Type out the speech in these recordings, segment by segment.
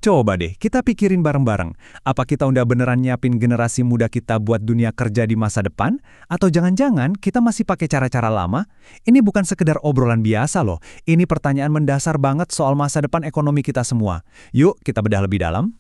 Coba deh, kita pikirin bareng-bareng. Apa kita udah beneran nyiapin generasi muda kita buat dunia kerja di masa depan? Atau jangan-jangan kita masih pakai cara-cara lama? Ini bukan sekedar obrolan biasa loh. Ini pertanyaan mendasar banget soal masa depan ekonomi kita semua. Yuk, kita bedah lebih dalam.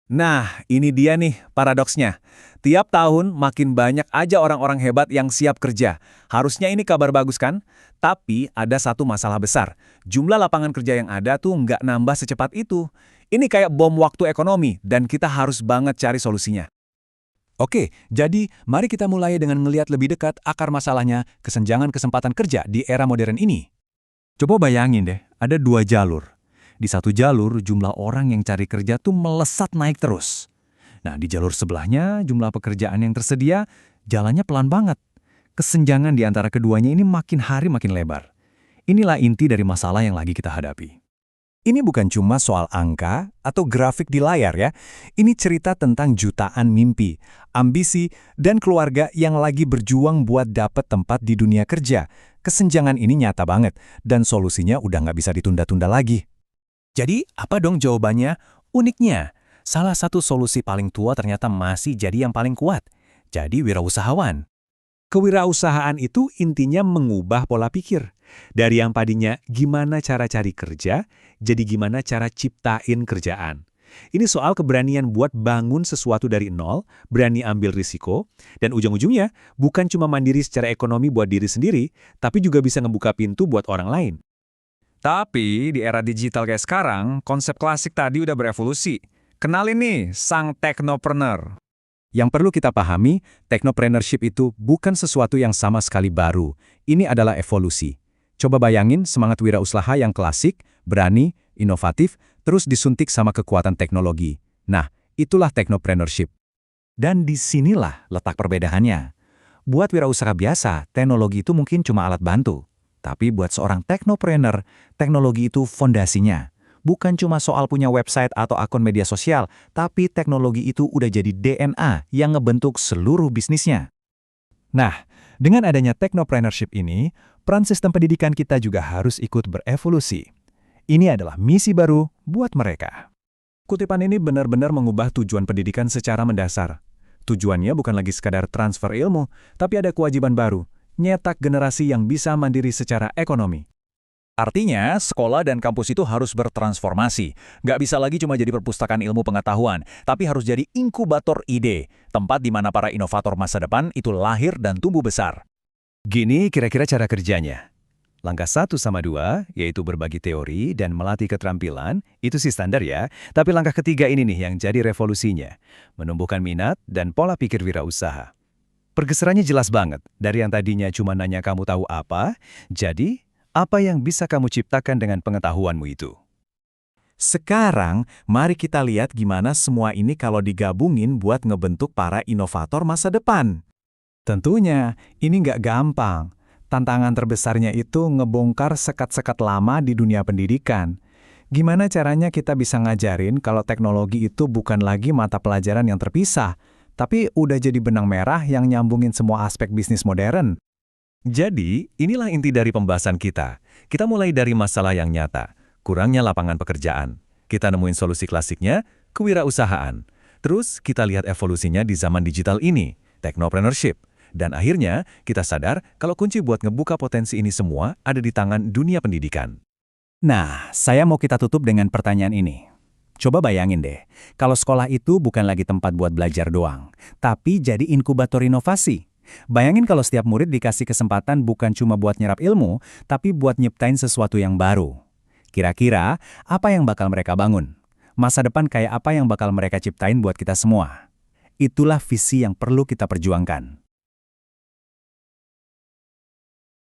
Nah, ini dia nih paradoksnya. Tiap tahun makin banyak aja orang-orang hebat yang siap kerja. Harusnya ini kabar bagus kan? Tapi ada satu masalah besar. Jumlah lapangan kerja yang ada tuh nggak nambah secepat itu. Ini kayak bom waktu ekonomi dan kita harus banget cari solusinya. Oke, jadi mari kita mulai dengan ngelihat lebih dekat akar masalahnya kesenjangan kesempatan kerja di era modern ini. Coba bayangin deh, ada dua jalur. Di satu jalur, jumlah orang yang cari kerja tuh melesat naik terus. Nah, di jalur sebelahnya, jumlah pekerjaan yang tersedia, jalannya pelan banget. Kesenjangan di antara keduanya ini makin hari makin lebar. Inilah inti dari masalah yang lagi kita hadapi. Ini bukan cuma soal angka atau grafik di layar ya. Ini cerita tentang jutaan mimpi, ambisi, dan keluarga yang lagi berjuang buat dapat tempat di dunia kerja. Kesenjangan ini nyata banget, dan solusinya udah nggak bisa ditunda-tunda lagi. Jadi, apa dong jawabannya? Uniknya, salah satu solusi paling tua ternyata masih jadi yang paling kuat. Jadi wirausahawan. Kewirausahaan itu intinya mengubah pola pikir. Dari yang tadinya gimana cara cari kerja, jadi gimana cara ciptain kerjaan. Ini soal keberanian buat bangun sesuatu dari nol, berani ambil risiko, dan ujung-ujungnya bukan cuma mandiri secara ekonomi buat diri sendiri, tapi juga bisa ngebuka pintu buat orang lain. Tapi di era digital kayak sekarang, konsep klasik tadi udah berevolusi. Kenalin nih, sang teknopreneur. Yang perlu kita pahami, technopreneurship itu bukan sesuatu yang sama sekali baru. Ini adalah evolusi. Coba bayangin semangat wirausaha yang klasik, berani, inovatif, terus disuntik sama kekuatan teknologi. Nah, itulah technopreneurship. Dan disinilah letak perbedaannya. Buat wirausaha biasa, teknologi itu mungkin cuma alat bantu. Tapi buat seorang teknopreneur, teknologi itu fondasinya. Bukan cuma soal punya website atau akun media sosial, tapi teknologi itu udah jadi DNA yang ngebentuk seluruh bisnisnya. Nah, dengan adanya technopreneurship ini, peran sistem pendidikan kita juga harus ikut berevolusi. Ini adalah misi baru buat mereka. Kutipan ini benar-benar mengubah tujuan pendidikan secara mendasar. Tujuannya bukan lagi sekadar transfer ilmu, tapi ada kewajiban baru, nyetak generasi yang bisa mandiri secara ekonomi. Artinya, sekolah dan kampus itu harus bertransformasi. Nggak bisa lagi cuma jadi perpustakaan ilmu pengetahuan, tapi harus jadi inkubator ide, tempat di mana para inovator masa depan itu lahir dan tumbuh besar. Gini kira-kira cara kerjanya. Langkah 1 sama 2, yaitu berbagi teori dan melatih keterampilan, itu sih standar ya. Tapi langkah ketiga ini nih yang jadi revolusinya. Menumbuhkan minat dan pola pikir wirausaha. Pergeserannya jelas banget, dari yang tadinya cuma nanya kamu tahu apa, jadi apa yang bisa kamu ciptakan dengan pengetahuanmu itu? Sekarang, mari kita lihat gimana semua ini kalau digabungin buat ngebentuk para inovator masa depan. Tentunya, ini nggak gampang. Tantangan terbesarnya itu ngebongkar sekat-sekat lama di dunia pendidikan. Gimana caranya kita bisa ngajarin kalau teknologi itu bukan lagi mata pelajaran yang terpisah, tapi udah jadi benang merah yang nyambungin semua aspek bisnis modern? Jadi, inilah inti dari pembahasan kita. Kita mulai dari masalah yang nyata, kurangnya lapangan pekerjaan. Kita nemuin solusi klasiknya, kewirausahaan. Terus, kita lihat evolusinya di zaman digital ini, technopreneurship. Dan akhirnya, kita sadar kalau kunci buat ngebuka potensi ini semua ada di tangan dunia pendidikan. Nah, saya mau kita tutup dengan pertanyaan ini. Coba bayangin deh, kalau sekolah itu bukan lagi tempat buat belajar doang, tapi jadi inkubator inovasi. Bayangin kalau setiap murid dikasih kesempatan bukan cuma buat nyerap ilmu, tapi buat nyiptain sesuatu yang baru. Kira-kira, apa yang bakal mereka bangun? Masa depan kayak apa yang bakal mereka ciptain buat kita semua? Itulah visi yang perlu kita perjuangkan.